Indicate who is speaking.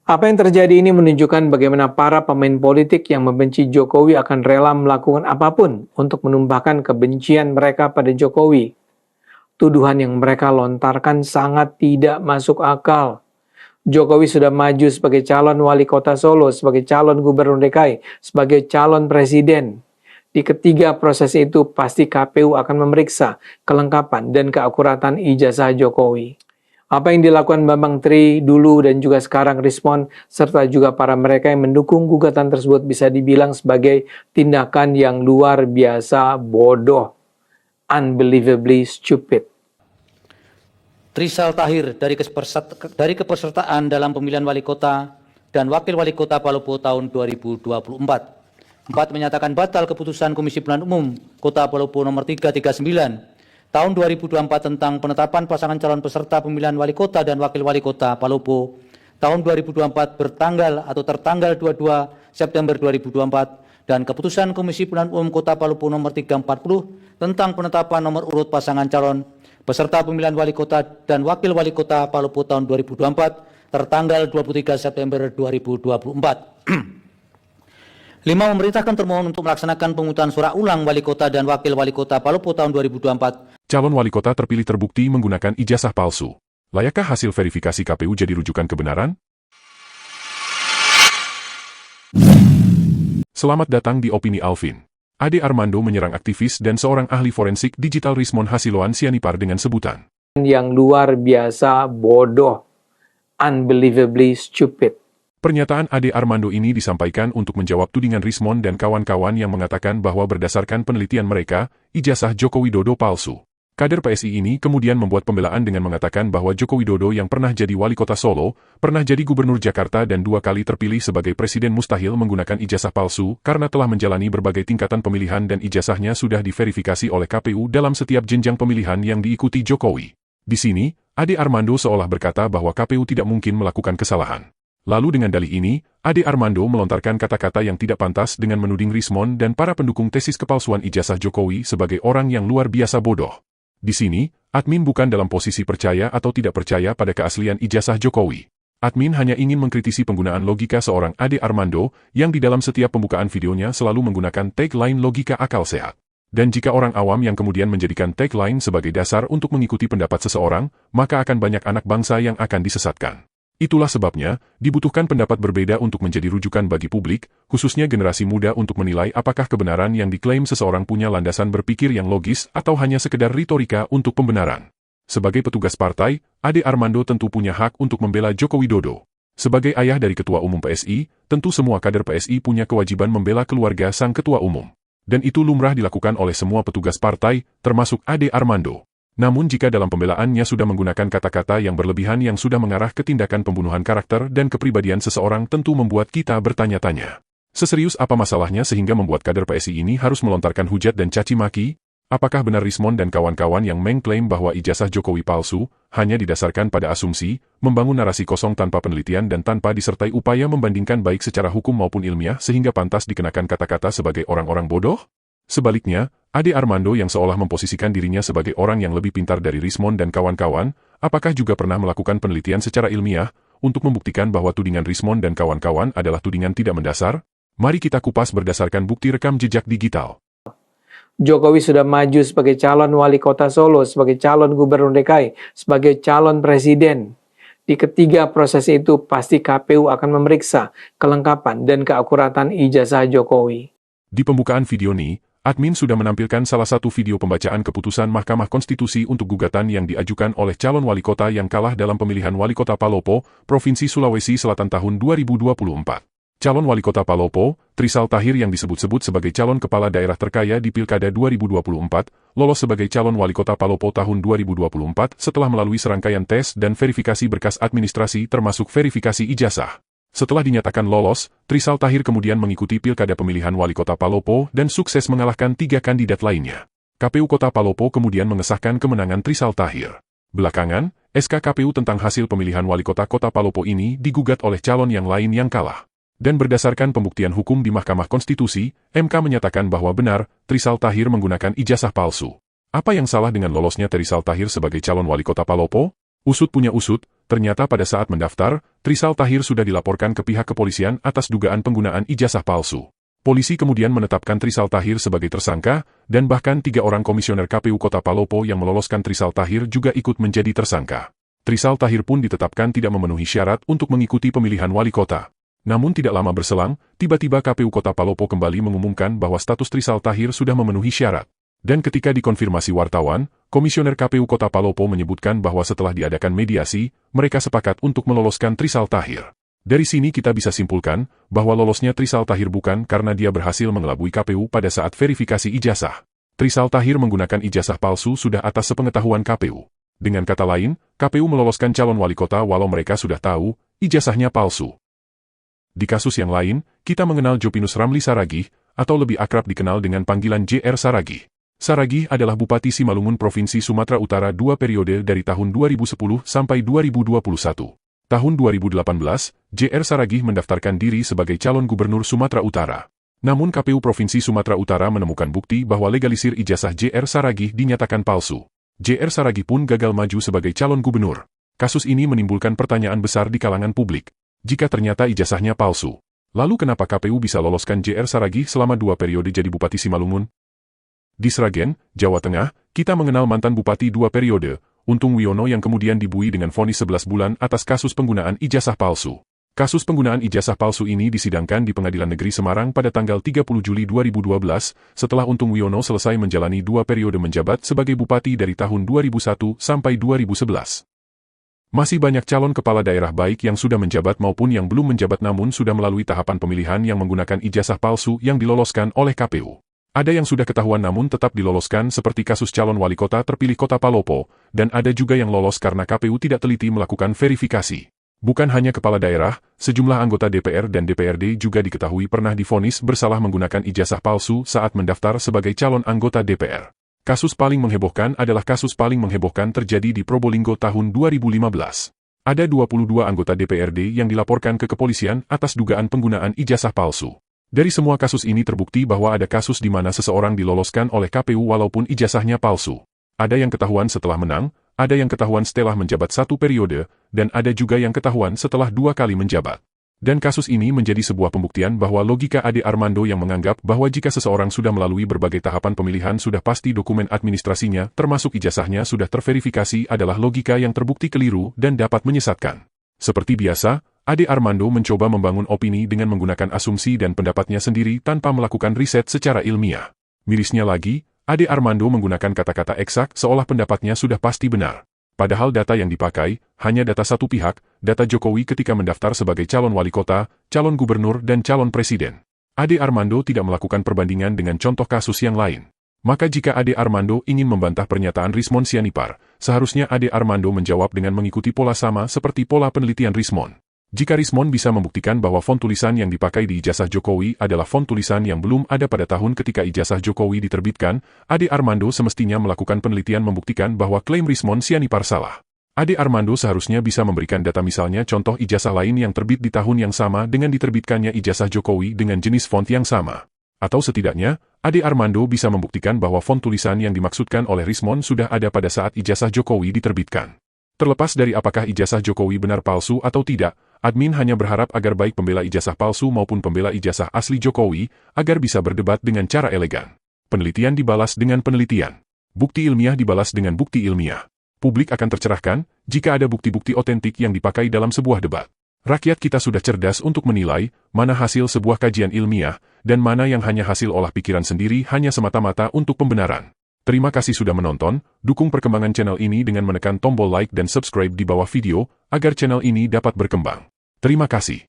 Speaker 1: Apa yang terjadi ini menunjukkan bagaimana para pemain politik yang membenci Jokowi akan rela melakukan apapun untuk menumpahkan kebencian mereka pada Jokowi. Tuduhan yang mereka lontarkan sangat tidak masuk akal. Jokowi sudah maju sebagai calon wali kota Solo, sebagai calon gubernur DKI, sebagai calon presiden. Di ketiga proses itu pasti KPU akan memeriksa kelengkapan dan keakuratan ijazah Jokowi. Apa yang dilakukan Bambang Tri dulu dan juga sekarang Rismon, serta juga para mereka yang mendukung gugatan tersebut bisa dibilang sebagai tindakan yang luar biasa bodoh. Unbelievably stupid.
Speaker 2: Trisal Tahir dari kepesertaan dalam pemilihan wali kota dan wakil wali kota Palopo tahun 2024. 4. Menyatakan batal keputusan Komisi Pemilihan Umum Kota Palopo nomor 339 tahun 2024 tentang penetapan pasangan calon peserta pemilihan wali kota dan wakil wali kota Palopo tahun 2024 bertanggal atau tertanggal 22 September 2024 dan keputusan Komisi Pemilihan Umum Kota Palopo nomor 340 tentang penetapan nomor urut pasangan calon peserta pemilihan wali kota dan wakil wali kota Palopo tahun 2024 tertanggal 23 September 2024. 5. Memerintahkan termohon untuk melaksanakan pemungutan suara ulang wali kota dan wakil wali kota Palopo tahun 2024.
Speaker 3: Calon wali kota terpilih terbukti menggunakan ijazah palsu. Layakkah hasil verifikasi KPU jadi rujukan kebenaran? Selamat datang di Opini Alvin. Ade Armando menyerang aktivis dan seorang ahli forensik digital Rismon Hasiloan Sianipar dengan sebutan
Speaker 1: yang luar biasa bodoh. Unbelievably stupid.
Speaker 3: Pernyataan Ade Armando ini disampaikan untuk menjawab tudingan Rismon dan kawan-kawan yang mengatakan bahwa berdasarkan penelitian mereka, ijazah Joko Widodo palsu. Kader PSI ini kemudian membuat pembelaan dengan mengatakan bahwa Joko Widodo yang pernah jadi wali kota Solo, pernah jadi gubernur Jakarta dan 2 kali terpilih sebagai presiden mustahil menggunakan ijazah palsu karena telah menjalani berbagai tingkatan pemilihan dan ijazahnya sudah diverifikasi oleh KPU dalam setiap jenjang pemilihan yang diikuti Jokowi. Di sini, Ade Armando seolah berkata bahwa KPU tidak mungkin melakukan kesalahan. Lalu dengan dalih ini, Ade Armando melontarkan kata-kata yang tidak pantas dengan menuding Rismon dan para pendukung tesis kepalsuan ijazah Jokowi sebagai orang yang luar biasa bodoh. Di sini, admin bukan dalam posisi percaya atau tidak percaya pada keaslian ijazah Jokowi. Admin hanya ingin mengkritisi penggunaan logika seorang Ade Armando yang di dalam setiap pembukaan videonya selalu menggunakan tagline logika akal sehat. Dan jika orang awam yang kemudian menjadikan tagline sebagai dasar untuk mengikuti pendapat seseorang, maka akan banyak anak bangsa yang akan disesatkan. Itulah sebabnya, dibutuhkan pendapat berbeda untuk menjadi rujukan bagi publik, khususnya generasi muda untuk menilai apakah kebenaran yang diklaim seseorang punya landasan berpikir yang logis atau hanya sekedar retorika untuk pembenaran. Sebagai petugas partai, Ade Armando tentu punya hak untuk membela Joko Widodo. Sebagai ayah dari Ketua Umum PSI, tentu semua kader PSI punya kewajiban membela keluarga sang Ketua Umum. Dan itu lumrah dilakukan oleh semua petugas partai, termasuk Ade Armando. Namun jika dalam pembelaannya sudah menggunakan kata-kata yang berlebihan yang sudah mengarah ke tindakan pembunuhan karakter dan kepribadian seseorang tentu membuat kita bertanya-tanya. Seserius apa masalahnya sehingga membuat kader PSI ini harus melontarkan hujat dan caci maki? Apakah benar Rismon dan kawan-kawan yang mengklaim bahwa ijazah Jokowi palsu, hanya didasarkan pada asumsi, membangun narasi kosong tanpa penelitian dan tanpa disertai upaya membandingkan baik secara hukum maupun ilmiah sehingga pantas dikenakan kata-kata sebagai orang-orang bodoh? Sebaliknya, Ade Armando yang seolah memposisikan dirinya sebagai orang yang lebih pintar dari Rismon dan kawan-kawan, apakah juga pernah melakukan penelitian secara ilmiah untuk membuktikan bahwa tudingan Rismon dan kawan-kawan adalah tudingan tidak mendasar? Mari kita kupas berdasarkan bukti rekam jejak digital.
Speaker 1: Jokowi sudah maju sebagai calon wali kota Solo, sebagai calon gubernur DKI, sebagai calon presiden. Di ketiga proses itu pasti KPU akan memeriksa kelengkapan dan keakuratan ijazah Jokowi.
Speaker 3: Di pembukaan video ini, admin sudah menampilkan salah satu video pembacaan keputusan Mahkamah Konstitusi untuk gugatan yang diajukan oleh calon wali kota yang kalah dalam pemilihan wali kota Palopo, Provinsi Sulawesi Selatan tahun 2024. Calon wali kota Palopo, Trisal Tahir yang disebut-sebut sebagai calon kepala daerah terkaya di Pilkada 2024, lolos sebagai calon wali kota Palopo tahun 2024 setelah melalui serangkaian tes dan verifikasi berkas administrasi termasuk verifikasi ijazah. Setelah dinyatakan lolos, Trisal Tahir kemudian mengikuti pilkada pemilihan wali kota Palopo dan sukses mengalahkan 3 kandidat lainnya. KPU Kota Palopo kemudian mengesahkan kemenangan Trisal Tahir. Belakangan, SK KPU tentang hasil pemilihan wali kota Kota Palopo ini digugat oleh calon yang lain yang kalah. Dan berdasarkan pembuktian hukum di Mahkamah Konstitusi, MK menyatakan bahwa benar, Trisal Tahir menggunakan ijazah palsu. Apa yang salah dengan lolosnya Trisal Tahir sebagai calon wali kota Palopo? Usut punya usut, ternyata pada saat mendaftar, Trisal Tahir sudah dilaporkan ke pihak kepolisian atas dugaan penggunaan ijazah palsu. Polisi kemudian menetapkan Trisal Tahir sebagai tersangka, dan bahkan 3 orang komisioner KPU Kota Palopo yang meloloskan Trisal Tahir juga ikut menjadi tersangka. Trisal Tahir pun ditetapkan tidak memenuhi syarat untuk mengikuti pemilihan wali kota. Namun tidak lama berselang, tiba-tiba KPU Kota Palopo kembali mengumumkan bahwa status Trisal Tahir sudah memenuhi syarat. Dan ketika dikonfirmasi wartawan, Komisioner KPU Kota Palopo menyebutkan bahwa setelah diadakan mediasi, mereka sepakat untuk meloloskan Trisal Tahir. Dari sini kita bisa simpulkan bahwa lolosnya Trisal Tahir bukan karena dia berhasil mengelabui KPU pada saat verifikasi ijazah. Trisal Tahir menggunakan ijazah palsu sudah atas sepengetahuan KPU. Dengan kata lain, KPU meloloskan calon wali kota walau mereka sudah tahu ijazahnya palsu. Di kasus yang lain, kita mengenal Jopinus Ramli Saragih, atau lebih akrab dikenal dengan panggilan JR Saragih. Saragih adalah Bupati Simalungun Provinsi Sumatera Utara 2 periode dari tahun 2010 sampai 2021. Tahun 2018, JR Saragih mendaftarkan diri sebagai calon gubernur Sumatera Utara. Namun KPU Provinsi Sumatera Utara menemukan bukti bahwa legalisir ijazah JR Saragih dinyatakan palsu. JR Saragih pun gagal maju sebagai calon gubernur. Kasus ini menimbulkan pertanyaan besar di kalangan publik. Jika ternyata ijazahnya palsu, lalu kenapa KPU bisa loloskan JR Saragih selama 2 periode jadi Bupati Simalungun? Di Sragen, Jawa Tengah, kita mengenal mantan Bupati 2 periode, Untung Wiono yang kemudian dibui dengan vonis 11 bulan atas kasus penggunaan ijazah palsu. Kasus penggunaan ijazah palsu ini disidangkan di Pengadilan Negeri Semarang pada tanggal 30 Juli 2012, setelah Untung Wiono selesai menjalani 2 periode menjabat sebagai Bupati dari tahun 2001 sampai 2011. Masih banyak calon kepala daerah baik yang sudah menjabat maupun yang belum menjabat namun sudah melalui tahapan pemilihan yang menggunakan ijazah palsu yang diloloskan oleh KPU. Ada yang sudah ketahuan namun tetap diloloskan seperti kasus calon wali kota terpilih Kota Palopo, dan ada juga yang lolos karena KPU tidak teliti melakukan verifikasi. Bukan hanya kepala daerah, sejumlah anggota DPR dan DPRD juga diketahui pernah divonis bersalah menggunakan ijazah palsu saat mendaftar sebagai calon anggota DPR. Kasus paling menghebohkan adalah kasus paling menghebohkan terjadi di Probolinggo tahun 2015. Ada 22 anggota DPRD yang dilaporkan ke kepolisian atas dugaan penggunaan ijazah palsu. Dari semua kasus ini terbukti bahwa ada kasus di mana seseorang diloloskan oleh KPU walaupun ijazahnya palsu. Ada yang ketahuan setelah menang, ada yang ketahuan setelah menjabat 1 periode, dan ada juga yang ketahuan setelah 2 kali menjabat. Dan kasus ini menjadi sebuah pembuktian bahwa logika Ade Armando yang menganggap bahwa jika seseorang sudah melalui berbagai tahapan pemilihan sudah pasti dokumen administrasinya termasuk ijazahnya sudah terverifikasi adalah logika yang terbukti keliru dan dapat menyesatkan. Seperti biasa, Ade Armando mencoba membangun opini dengan menggunakan asumsi dan pendapatnya sendiri tanpa melakukan riset secara ilmiah. Mirisnya lagi, Ade Armando menggunakan kata-kata eksak seolah pendapatnya sudah pasti benar. Padahal data yang dipakai hanya data satu pihak, data Jokowi ketika mendaftar sebagai calon wali kota, calon gubernur dan calon presiden. Ade Armando tidak melakukan perbandingan dengan contoh kasus yang lain. Maka jika Ade Armando ingin membantah pernyataan Rismon Sianipar, seharusnya Ade Armando menjawab dengan mengikuti pola sama seperti pola penelitian Rismon. Jika Rismon bisa membuktikan bahwa font tulisan yang dipakai di ijazah Jokowi adalah font tulisan yang belum ada pada tahun ketika ijazah Jokowi diterbitkan, Ade Armando semestinya melakukan penelitian membuktikan bahwa klaim Rismon Sianipar salah. Ade Armando seharusnya bisa memberikan data misalnya contoh ijazah lain yang terbit di tahun yang sama dengan diterbitkannya ijazah Jokowi dengan jenis font yang sama. Atau setidaknya, Ade Armando bisa membuktikan bahwa font tulisan yang dimaksudkan oleh Rismon sudah ada pada saat ijazah Jokowi diterbitkan. Terlepas dari apakah ijazah Jokowi benar palsu atau tidak, admin hanya berharap agar baik pembela ijazah palsu maupun pembela ijazah asli Jokowi, agar bisa berdebat dengan cara elegan. Penelitian dibalas dengan penelitian. Bukti ilmiah dibalas dengan bukti ilmiah. Publik akan tercerahkan jika ada bukti-bukti otentik yang dipakai dalam sebuah debat. Rakyat kita sudah cerdas untuk menilai mana hasil sebuah kajian ilmiah dan mana yang hanya hasil olah pikiran sendiri hanya semata-mata untuk pembenaran. Terima kasih sudah menonton, dukung perkembangan channel ini dengan menekan tombol like dan subscribe di bawah video, agar channel ini dapat berkembang. Terima kasih.